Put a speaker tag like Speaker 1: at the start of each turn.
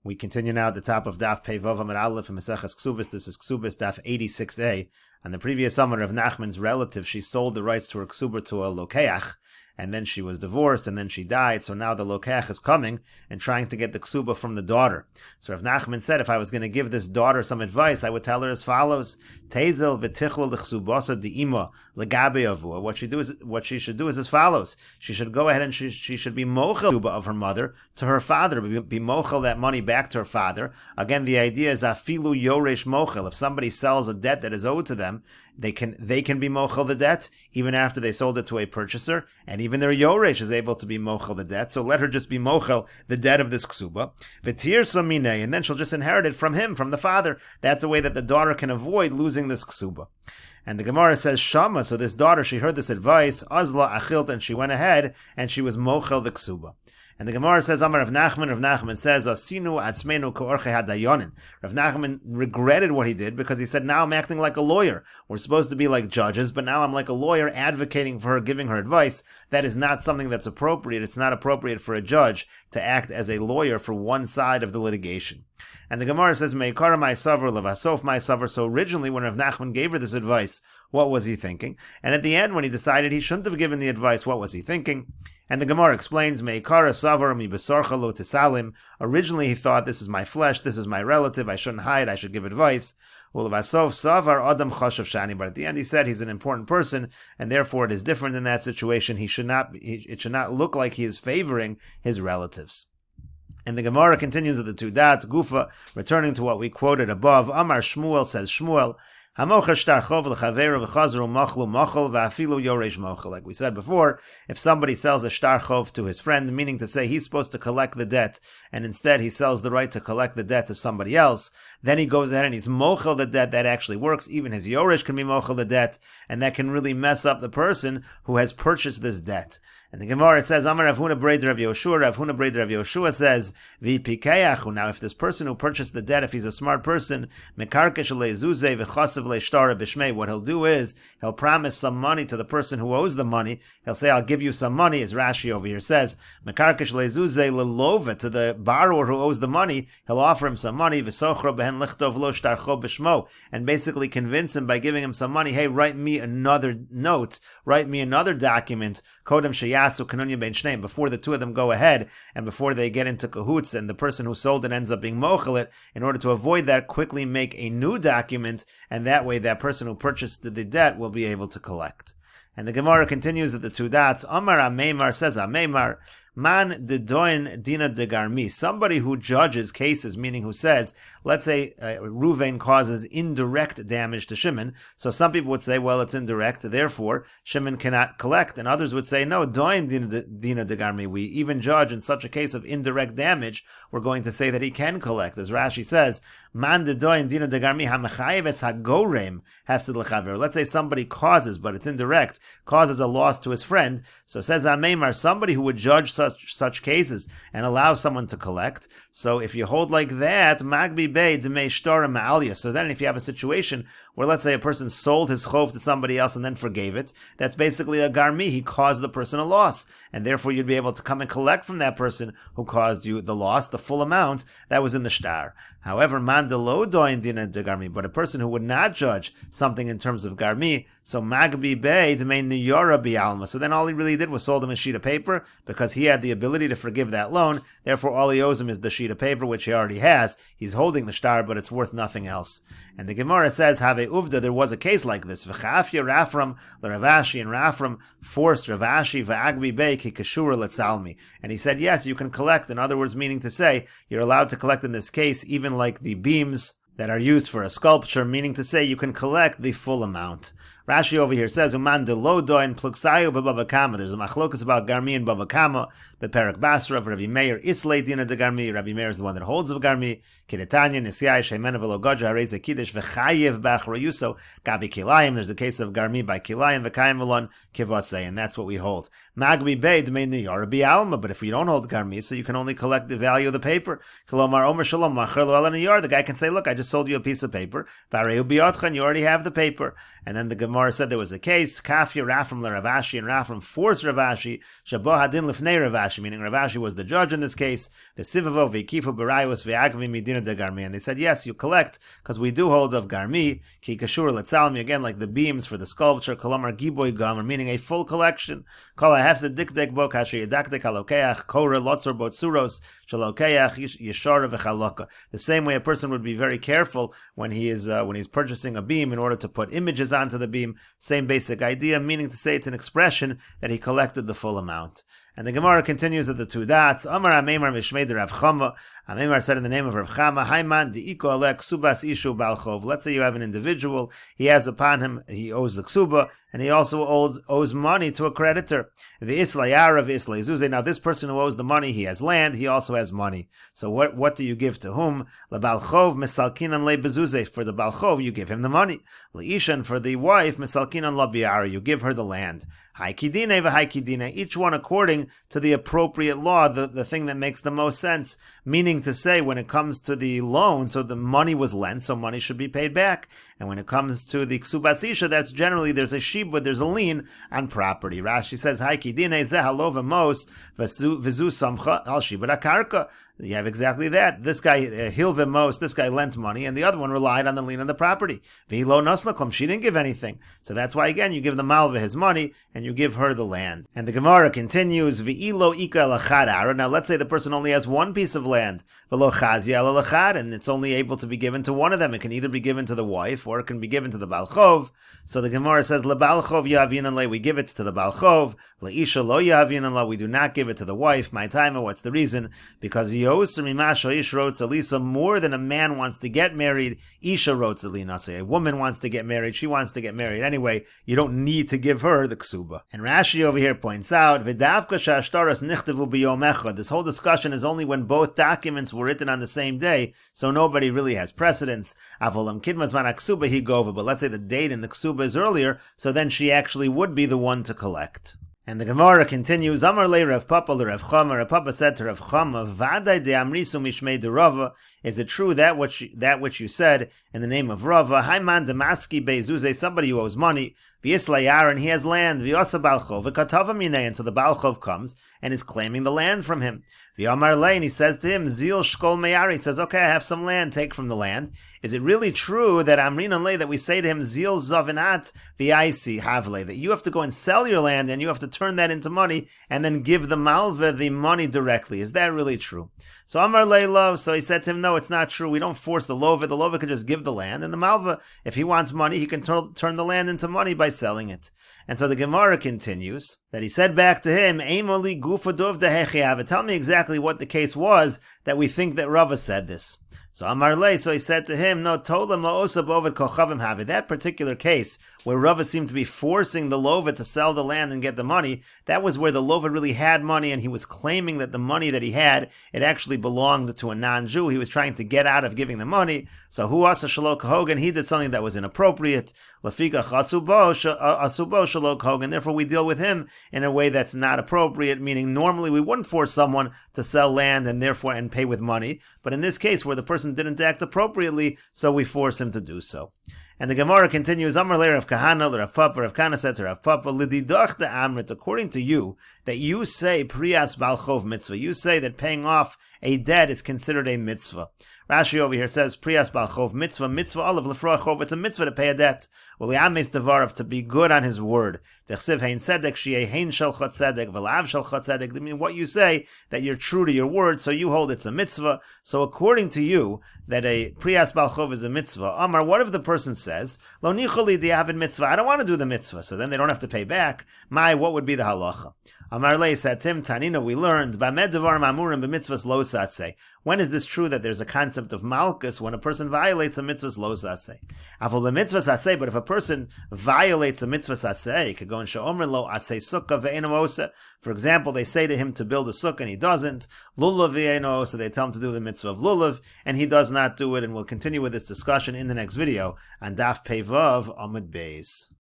Speaker 1: We continue now at the top of Daf Pei Vav Amud Aleph in Mesechet Kesuvos. This is Kesuvos Daf 86a. On the previous summer of Nachman's relative, she sold the rights to her Kesuba to a Lokeach, and then she was divorced, and then she died. So now the Lokeach is coming and trying to get the Kesuba from the daughter. So Rav Nachman said, if I was going to give this daughter some advice, I would tell her as follows: Tezel v'tichlel l'chsubasa di'ima legabe avua. What she should do is as follows: she should go ahead and she should be mochel Kesuba of her mother to her father, be mochel that money back to her father. Again, the idea is afilu yoresh mochel. If somebody sells a debt that is owed to them, they can be mochel the debt even after they sold it to a purchaser, and even their yoresh is able to be mochel the debt. So let her just be mochel the debt of this ksuba, v'tir samine, and then she'll just inherit it from him, from the father. That's a way that the daughter can avoid losing this ksuba. And the Gemara says Shama. So this daughter, she heard this advice, azla achilt, and she went ahead and she was mochel the ksuba. And the Gemara says, Amar Rav Nachman says, Asinu atzmenu ko'orchei hadayonin. Rav Nachman regretted what he did because he said, now I'm acting like a lawyer. We're supposed to be like judges, but now I'm like a lawyer advocating for her, giving her advice. That is not something that's appropriate. It's not appropriate for a judge to act as a lawyer for one side of the litigation. And the Gemara says, Meikara ma'asavar levasof ma'asavar. So originally when Rav Nachman gave her this advice, what was he thinking? And at the end, when he decided he shouldn't have given the advice, what was he thinking? And the Gemara explains, Meikara savar mi besorcha lo tisalim. Originally he thought, this is my flesh, this is my relative, I shouldn't hide, I should give advice. Ulevasov savar adam chashav shani. But at the end he said he's an important person, and therefore it is different in that situation. It should not look like he is favoring his relatives. And the Gemara continues at the two dots, Gufa, returning to what we quoted above. Amar Shmuel, says Shmuel, like we said before, if somebody sells a shtar chov to his friend, meaning to say he's supposed to collect the debt, and instead he sells the right to collect the debt to somebody else, then he goes ahead and he's mochel the debt. That actually works. Even his yoresh can be mochel the debt, and that can really mess up the person who has purchased this debt. And the Gemara says, Amar Rav Huna Breder Rav Yoshua. Rav Huna Breder Rav Yoshua says, V'pikeyachu. Now, if this person who purchased the debt, if he's a smart person, Mekarkesh le'zuze v'chasav le'shtara b'shmei, what he'll do is, he'll promise some money to the person who owes the money. He'll say, I'll give you some money, as Rashi over here says, Mekarkesh le'zuze le'lova, to the borrower who owes the money, he'll offer him some money, v'sochro behen lichtov lo shtarcho b'shmo, and basically convince him by giving him some money, hey, write me another note, write me another document, kodem sheyasu kanunya ben shneim, before the two of them go ahead and before they get into cahoots and the person who sold it ends up being mochel it. In order to avoid that, quickly make a new document, and that way that person who purchased the debt will be able to collect. And the Gemara continues at the two dots. Amar Ameimar, says Ameimar, Man de doin dina de garmi, somebody who judges cases, meaning who says, let's say Ruvain causes indirect damage to Shimon. So some people would say, well, it's indirect, therefore Shimon cannot collect. And others would say, no, doin dina de garmi, we even judge in such a case of indirect damage, we're going to say that he can collect. As Rashi says, Man de doin dina de garmi hamachayeves hagorem hafsid lechaver. Let's say somebody causes, but it's indirect, causes a loss to his friend. So says Ameimar, somebody who would judge such cases and allow someone to collect. So if you hold like that, magbi bei demei shtar ma'alya. So then if you have a situation where, let's say, a person sold his chov to somebody else and then forgave it, that's basically a garmi. He caused the person a loss, and therefore you'd be able to come and collect from that person who caused you the loss, the full amount that was in the shtar. However, man de lo doin dina de garmi, but a person who would not judge something in terms of garmi, so magbi bei demei niyora bi'alma. So then all he really did was sold him a sheet of paper because he had the ability to forgive that loan. Therefore, all he owes him is the sheet of paper, which he already has. He's holding the shtar, but it's worth nothing else. And the Gemara says, Have uvda, there was a case like this. V'chafya Rafram, the Ravashi, and Rafram forced Ravashi v'agbi bei ki kashura letzalmi. And he said, yes, you can collect. In other words, meaning to say, you're allowed to collect in this case, even like the beams that are used for a sculpture, meaning to say you can collect the full amount. Rashi over here says, Uman de lo doin pluksayu b'baba kama. There's a machlokas about garmi and baba kama. Beperak Basra of Rabbi Meir Islay Dina de Garmi. Rabbi Meir is the one that holds of Garmi. Kiretanya Nisyai Shemena Velo Goja Hareza Kiddush V'chayev B'achrayuso Gabi Kilayim. There's a case of Garmi by Kilayim V'kayim Velon Kivasei, and that's what we hold. Magbi Bei Dmei Niyar Bi Alma. But if you don't hold Garmi, so you can only collect the value of the paper. Kilomar Omer Shalom Macher Lo Ela Niyar. The guy can say, look, I just sold you a piece of paper. Vareu Biotchan, you already have the paper. And then the Gemara said there was a case. Kafya Rafram Le Ravashi, and Rafram forced Ravashi Shabah Hadin Lifnei Ravashi. Ashi, meaning Rav Ashi was the judge in this case. And they said, yes, you collect, because we do hold of garmi, ki kashur letzalmi, again, like the beams for the sculpture, kalamar giboy gomer, meaning a full collection. Kol ha'hefzed dikdek bo kasher yedakdek halokeach, kora lotzor botsuros, shalokeach yeshara v'chaloka. The same way a person would be very careful when he's purchasing a beam in order to put images onto the beam. Same basic idea, meaning to say it's an expression that he collected the full amount. And the Gemara continues at the two dots. Amar Ameimar Mishmei de Rav Chama. Ameimar said in the name of Rav Chama, Haiman di'iko alek ksubas ishu balchov. Let's say you have an individual, he has upon him, he owes the ksuba, and he also owes money to a creditor. V'isla yara v'isla izuze. Now this person who owes the money, he has land, he also has money. So what do you give to whom? Lebalchov misalkinan le bezuze. For the balchov, you give him the money. Leishan, for the wife, misalkinan la biara, you give her the land. Haikidine v'haikidine, each one according to the appropriate law, the thing that makes the most sense. Meaning to say, when it comes to the loan, so the money was lent, so money should be paid back. And when it comes to the ksubas isha, that's generally, there's a shibud, there's a lien on property. Rashi says, Haikidine zeh halova mos v'zu samcha al shibud akarka. You have exactly that. This guy, Hilvemos, this guy lent money, and the other one relied on the lien on the property. V'hilo noslaklum, she didn't give anything. So that's why, again, you give the malva his money, and you give her the land. And the Gemara continues, V'ilo ika lachad ara. Now let's say the person only has one piece of land, v'lo chazia lachad, and it's only able to be given to one of them. It can either be given to the wife, or it can be given to the balchov. So the Gemara says, lebalchov yavinan le, we give it to the balchov. Leisha lo yavinan le, we do not give it to the wife. My time, what's the reason? Because more than a man wants to get married, Isha wrote a woman wants to get married, she wants to get married anyway, you don't need to give her the ksuba. And Rashi over here points out, this whole discussion is only when both documents were written on the same day, so nobody really has precedence. But let's say the date in the ksuba is earlier, so then she actually would be the one to collect. And the Gemara continues, Amar le Rav Papa le Rav Chama. Rav Papa said to Rav Chama, Vadai de Amrisu Mishmei de Rava. Is it true that which you said in the name of Rava? Haiman demaski bezuze, somebody who owes money. V'yisla yar, and he has land. V'yosa balchov v'katava minei, and so the balchov comes and is claiming the land from him. V'yamar le, and he says to him, Zil shkol meyar. He says, okay, I have some land, take from the land. Is it really true that Amrinan le, that we say to him, Zil zavinat v'yaisi havle, that you have to go and sell your land and you have to turn that into money and then give the malva the money directly? Is that really true? So Amar le lo, so he said to him, no, it's not true. We don't force the lova. The lova can just give the land, and the malva, if he wants money, he can turn the land into money by selling it. And so the Gemara continues that he said back to him, Eimoli gufa dov dehechiava. Tell me exactly what the case was that we think that Rava said this. So Amar le, so he said to him, no, tolam la'osa bovad kochavim have. That particular case where Rava seemed to be forcing the lova to sell the land and get the money, that was where the lova really had money, and he was claiming that the money that he had, it actually belonged to a non-Jew. He was trying to get out of giving the money. So hu asa shalok hogan, he did something that was inappropriate. Lafika asubo shalok hogan. Therefore, we deal with him in a way that's not appropriate. Meaning, normally we wouldn't force someone to sell land and therefore and pay with money. But in this case, where the person didn't act appropriately, so we force him to do so. And the Gemara continues, Amar le Rav Kahana, Rav Papa, Rav Kahana said to Rav Papa, Lididach de Amrit, according to you, that you say Priyas Balchov mitzvah, you say that paying off a debt is considered a mitzvah. Rashi over here says, Priyas Balchov mitzvah olav lefroachov, it's a mitzvah to pay a debt. Well, Yames Devarov, to be good on his word. Techsiv hein tzedek, shieh hein shel chot tzedek, v'lav shel chot tzedek. I mean, what you say, that you're true to your word, so you hold it's a mitzvah. So according to you, that a Priyas Balchov is a mitzvah, Amar, what if the person says, Lo nicholi di'avid mitzvah, I don't want to do the mitzvah, so then they don't have to pay back. What would be the halacha? Amar le said, Tim Tanina, we learned, Bamed Devarim amurim b'mitzvahs lo saseh. When is this true that there's a concept of malchus when a person violates a mitzvahs lo saseh? Avol b'mitzvahs aseh, but if a person violates a mitzvahs aseh, could go and she'omer lo aseh sukkah ve'eno osa. For example, they say to him to build a sukkah and he doesn't. Lulav ve'eno osa, they tell him to do the mitzvah of lulav, and he does not do it. And we'll continue with this discussion in the next video on Daf Pevav Amud Beis.